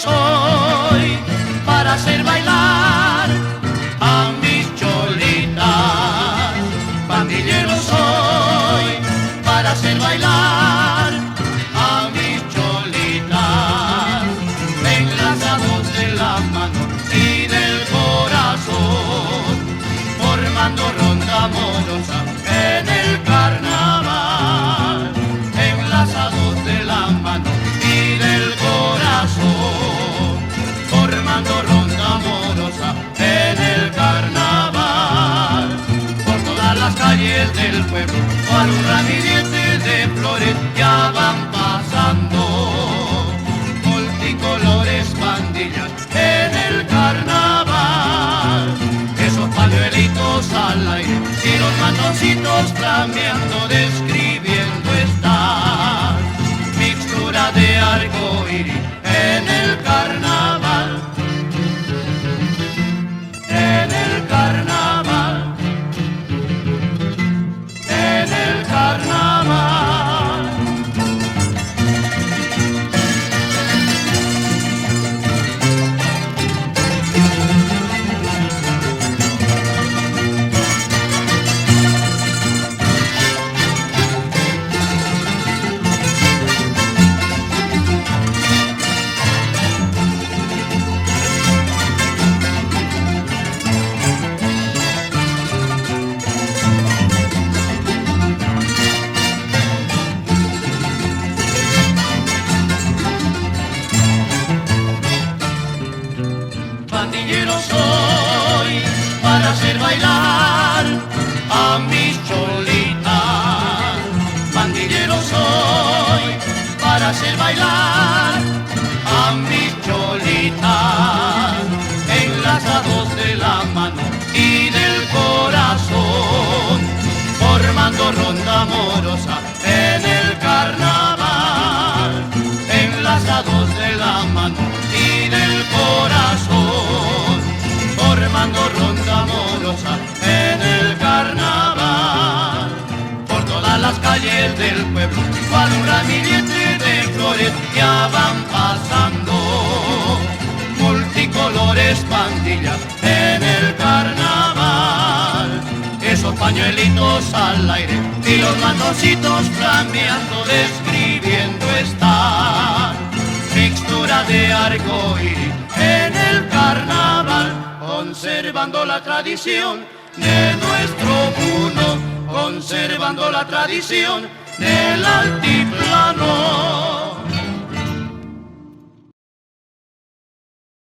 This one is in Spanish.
soy para hacer bailar a mis cholitas. Pandillero soy para hacer bailar a mis cholitas, enlazados de la mano y del corazón, formando ronda amorosa en el carnaval, enlazados de la mano y del corazón, formando ronda amorosa en el carnaval. Por todas las calles del pueblo, cual un ramillete de flores ya van pasando, multicolores pandillas en el carnaval, esos pañuelitos al aire y los matoncitos flameando, describiendo esta mixtura de arco iris en el carnaval, en el carnaval, en el carnaval. Pandillero soy para hacer bailar a mis cholitas. Pandillero soy para hacer bailar a mis cholitas, enlazados de la mano y del corazón, formando ronda amorosa en el carnaval, enlazados de la mano y del corazón, formando ronda amorosa en el carnaval. Por todas las calles del pueblo, cual un ramillete de flores ya van pasando, multicolores pandillas en el carnaval, esos pañuelitos al aire y los matoncitos flameando, describiendo esta mixtura de arco iris en el carnaval, conservando la tradición de nuestro puno, conservando la tradición del altiplano.